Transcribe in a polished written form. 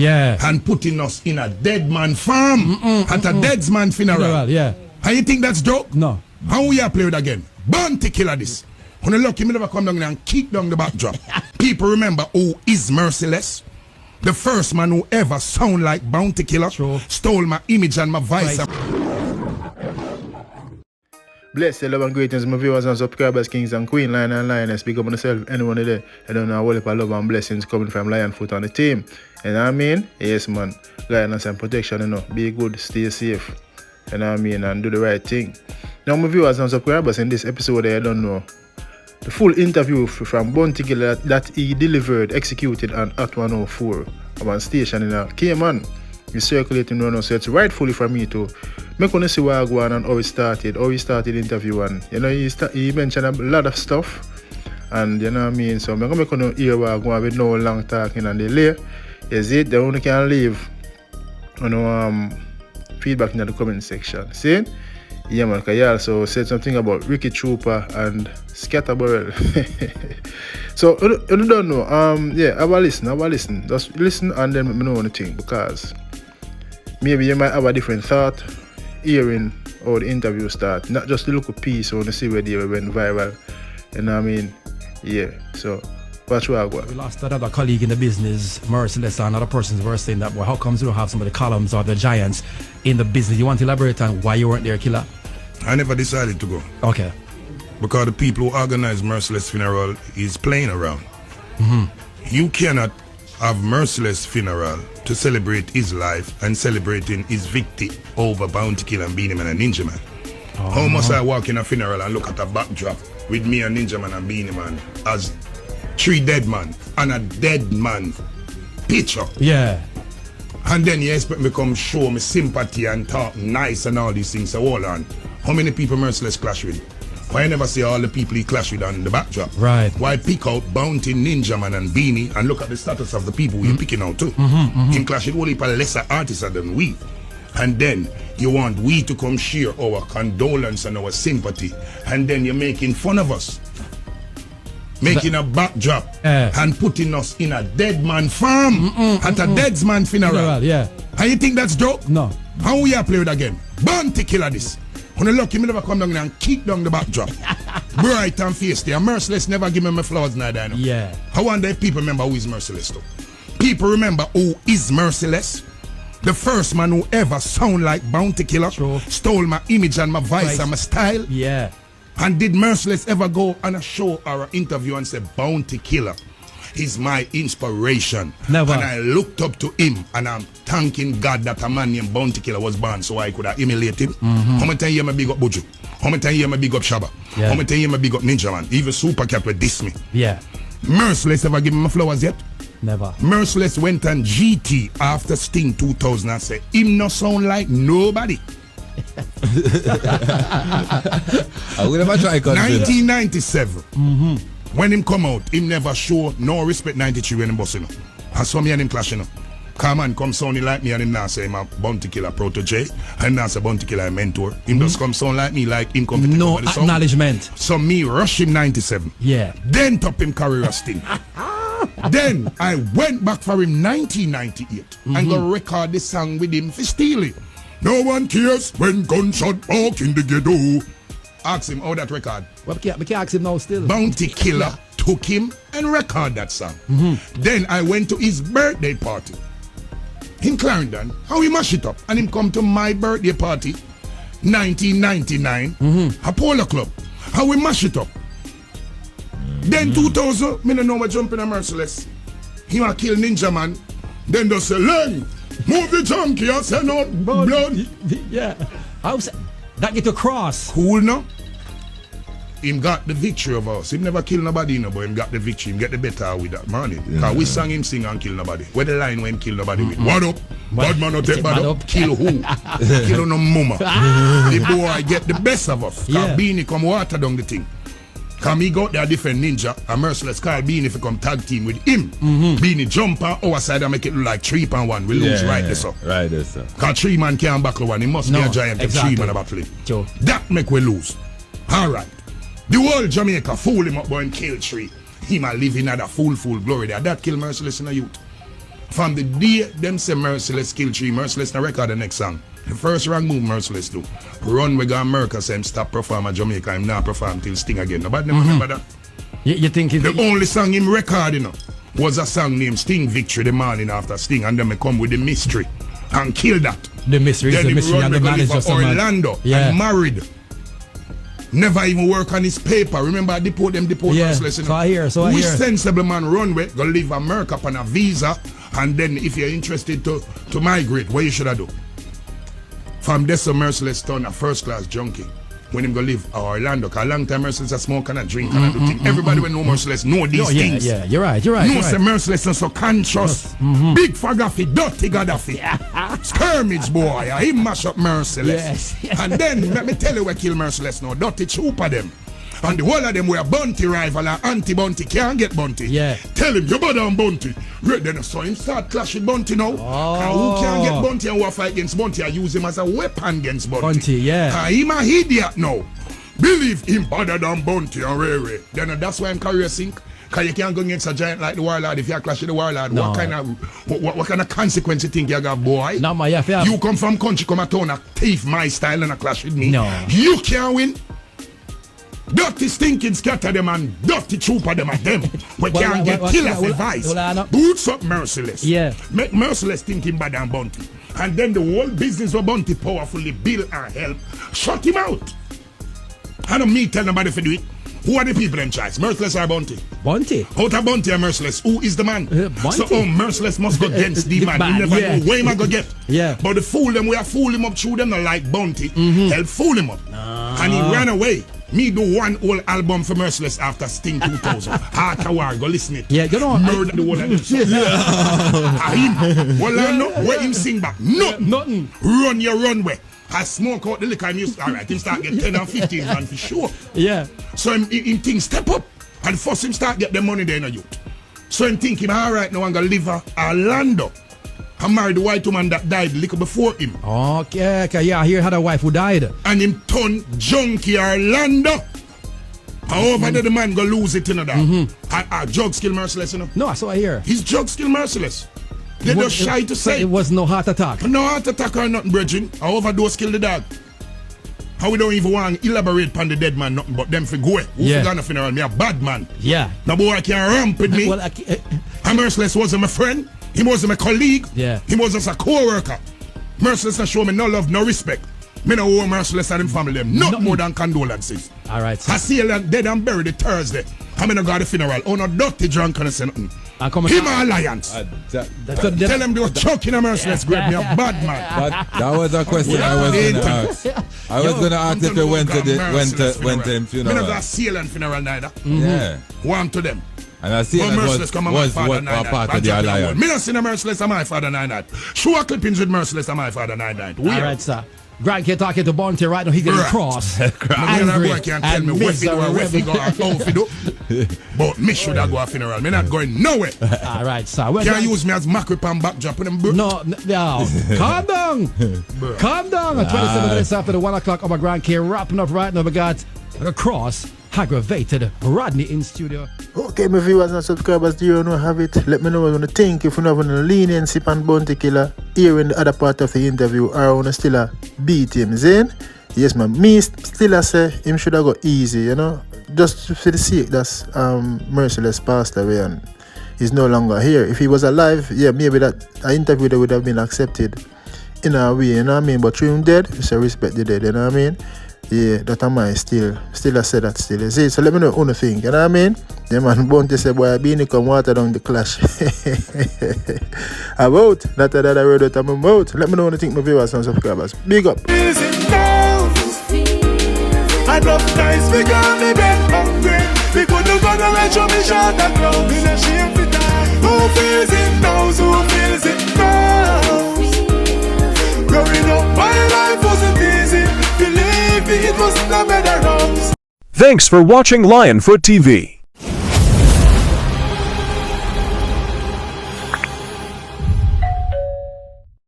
Yeah. And putting us in a dead man farm at a dead man funeral. Yeah. And you think that's joke? No. How we are play it again? Bounty killer this. When you lucky me never come down there and kick down the backdrop. People remember who is merciless. The first man who ever sound like Bounty Killer. True. Stole my image and my voice. Bless you, love and greetings, my viewers and subscribers, kings and queen, lion and lioness. Speak up on yourself, anyone there. I don't know what if I love and blessings coming from Lionfoot on the team. You know what I mean? Yes, man. Guidance and protection, you know. Be good, stay safe. You know what I mean? And do the right thing. Now, my viewers and subscribers, in this episode, I don't know the full interview from Bounty Killer that he delivered, executed on at 104 on station in Cayman. He's circulating around, so it's rightfully for me to make one see where I go on and how he started interview. And you know, he mentioned a lot of stuff, and you know what I mean. So I'm gonna make one hear where I go on with no long talking and delay. Is it? They only can leave, you know, feedback in the comment section. See? Yeah, man. Cause he also said something about Ricky Trooper and Skatta. So you don't know. Yeah, have a listen. Just listen and then let me know anything, because maybe you might have a different thought hearing how the interview start. Not just the local piece or to see where they went viral. You know what I mean? Yeah. So watch where I go. We lost another colleague in the business, merciless, and another person's verse saying that, well, how comes you don't have some of the columns or the giants in the business? You want to elaborate on why you weren't there, Killer? I never decided to go. Okay. Because the people who organize Merciless funeral is playing around. You cannot have Merciless funeral to celebrate his life and celebrating his victim over Bounty Killer and Beanie Man and Ninja Man. How must I walk in a funeral and look at a backdrop with me and Ninja Man and Beanie Man as three dead men and a dead man picture? Yeah. And then you expect me come show me sympathy and talk nice and all these things. So hold on. How many people Merciless clash with? Why I never see all the people he clash with on the backdrop? Right. Why pick out Bounty, Ninja Man and Beanie and look at the status of the people we're picking out too? Him clash with all the lesser artists than we. And then you want we to come share our condolence and our sympathy. And then you're making fun of us. Making a backdrop and putting us in a dead man farm at a dead man funeral. Yeah. And you think that's joke? No. How we are play it again? Bounty Killer this. When you lucky me never come down there and kick down the backdrop. Bright and feisty. And Merciless never give me my flowers neither. Yeah. I wonder if people remember who is Merciless though. People remember who is Merciless. The first man who ever sound like Bounty Killer. True. Stole my image and my voice and my style. Yeah. And did Merciless ever go on a show or an interview and say Bounty Killer is my inspiration? Never. And I looked up to him and I'm thanking God that a man named Bounty Killer was born so I could have emulated him. How many times you hear me big up Buju? How many times you hear me big up Shabba? Yeah. How many times you hear me big up Ninja Man? Even Super Cat will diss me. Yeah. Merciless ever give me my flowers yet? Never. Merciless went on GT after Sting 2000 and said him no sound like nobody. I would never try 1997. When him come out, him never show no respect 93 when him bossing up. And so me and him clashing up. Come on, come sounding like me and him now say him a Bounty Killer protege and now say Bounty Killer mentor. Him just come sound like me like him come No acknowledgement. So me rush him 97. Yeah. Then top him career Sting. Then I went back for him 1998 and go record the song with him for stealing. No one cares when gunshot walk in the ghetto. Ask him how that record. Well, we can't ask him now still. Bounty Killer took him and record that song. Then I went to his birthday party in Clarendon. How he mash it up. And him come to my birthday party 1999 a Polo Club. How we mash it up. Then 2000, me don't know what jumping a Merciless. He want kill Ninja Man. Then they say, Len, move the junkie and send out blood. Yeah. How's that get across? Cool now. Him got the victory of us. Him never kill nobody, but him got the victory. Him get the better with that money. Because we sang him sing and kill nobody. Where the line when kill nobody with? What up? Bad man not take bad up. Kill who? Kill no mama. The boy get the best of us. Because Beanie come water down the thing. Because me go out there different Ninja and Merciless call Beanie if he come tag team with him. Beanie jump on our side and make it look like 3-1. We lose right there, sir. Right there, sir. Because 3 man can't battle one. He must be a giant if 3 man a battle him. Sure. That make we lose. Alright. The whole Jamaica fool him up boy and kill 3. He might live in that full glory there. That kill Merciless in the youth. From the day them say Merciless kill tree, Merciless na record the next song. The first wrong move Merciless do. Run we got America say him stop perform at Jamaica, him not perform till Sting again. Nobody never remember that. You think the only song him record, you know, was a song named Sting Victory the morning after Sting, and then me come with the mystery and kill that. The mystery is the mystery and the man is just a man. Orlando and married. Never even work on his paper. Remember I deport Merciless, you know? So I hear. Which sensible man run with, go live America upon a visa, and then if you're interested to migrate, what you should I do? From this Merciless turn a first class junkie. When him go live Orlando, cause a long time Merciless a smoke and a drink and a do thing. Everybody when know Merciless know these things. Yeah, you're right. No say Merciless and so conscious. Big Fagafi, dirty Gadafi. Skirmish boy, he mash up Merciless. Yes. And then let me tell you what kill Merciless now. Dirty trooper them. And the whole of them were bounty rival and anti-bounty. Can't get bounty. Yeah. Tell him, you better on bounty. Right then I saw him start clash with bounty now. Oh. Who can't get bounty and who fight against bounty? I use him as a weapon against bounty. Bounty, yeah. Him a idiot now. Believe him better than bounty and Ray. Then that's why I'm career sink. Cause you can't go against a giant like the Warlord if you clash with the Warlord. No. What kind of consequence you think you got, boy? No, my You come from country, come a town, a thief my style and a clash with me. No. You can't win. Dirty stinking Skatta them and dirty trooper them at them. We can't get killer advice. Boots up Merciless. Yeah. Make Merciless thinking bad and bounty. And then the whole business of bounty powerfully build and help. Shut him out. I don't me tell nobody to do it. Who are the people in choice? Merciless or bounty? Bounty. Out of bounty or Merciless? Who is the man? Bounty. So Merciless must go against the man. You never know where he go get. Yeah. But the fool them, we are fool him up through them not like bounty. Help fool him up. And he ran away. Me do one whole album for Merciless after Sting 2000. Heart of War, go listen it. Yeah, you know. Murder the whole of them. Well, I know where him sing back. Nothing. Run your runway. I smoke out the liquor and you alright, him start get 10 and 15 man for sure. Yeah. So him think step up. And first him start get the money there in a youth. So him think him alright now I'm gonna live Orlando. I married the white woman that died little before him. Okay, yeah, I hear had a wife who died. And him turn junkie Orlando. However the man go lose it, you know that. Drug skill Merciless, you know. No, so I hear. His drug skill Merciless. They just shy to say. It was no heart attack. No heart attack or nothing, brethren. I overdose kill the dog. How we don't even want to elaborate on the dead man, nothing but them for go. Who for gonna funeral? Me a bad man. Yeah. Now boy can't ramp with me. Well, Merciless wasn't my friend. He wasn't my colleague. Yeah. He was just a co-worker. Merciless not show me no love, no respect. Me no owe Merciless and him family them. Not more than condolences. Alright. I see him dead and buried the Thursday. I'm gonna go to the funeral. Oh no dirty drunk and say nothing. Himalayans. Tell them they were choking a Merciless grave. Me a bad man. That was a question I was going to ask. I was going to ask if they went to him funeral. Me never see him funeral neither. Yeah. One to them. And I see that was what part of the alliance. Me not see the Merciless and my father 99. Show clippings with Merciless and my father 99. Alright, sir. Grant here talking to Bounty right now. He's getting cross. Angry can't tell me what he go or how he do. But me should have go a funeral. Me not going nowhere. Alright, sir. Can't use me as macrip and backdrop. No. Calm down. Calm down. 27 minutes after the 1 o'clock of my Grand K wrapping up right now. We got a cross. Aggravated Rodney in studio. Okay, my viewers and subscribers, do you know have it? Let me know what you think. If you have a leniency on Bounty Killer here in the other part of the interview, or want to still beat him, Zane? Yes, man. Me still say him should have got easy, you know. Just for the sake that's Merciless passed away and he's no longer here. If he was alive, yeah, maybe that an interview that would have been accepted in a way, you know what I mean? But through him dead, you say respect the dead, you know what I mean? Yeah, that am I still I say that still. You see, so let me know what you think, you know what I mean? Yeah, man, Bounty say, boy, I been come water down the clash. About that I read out of my mouth. Let me know what you think, my viewers and subscribers. Big up. I drop nice figure, me bed hungry. We couldn't go to let you me shot a close. In a shame for that. Who feels it now? Who feels it now? Growing up, my life wasn't easy. Believe me, it wasn't a better house. Thanks for watching Lionfoot TV.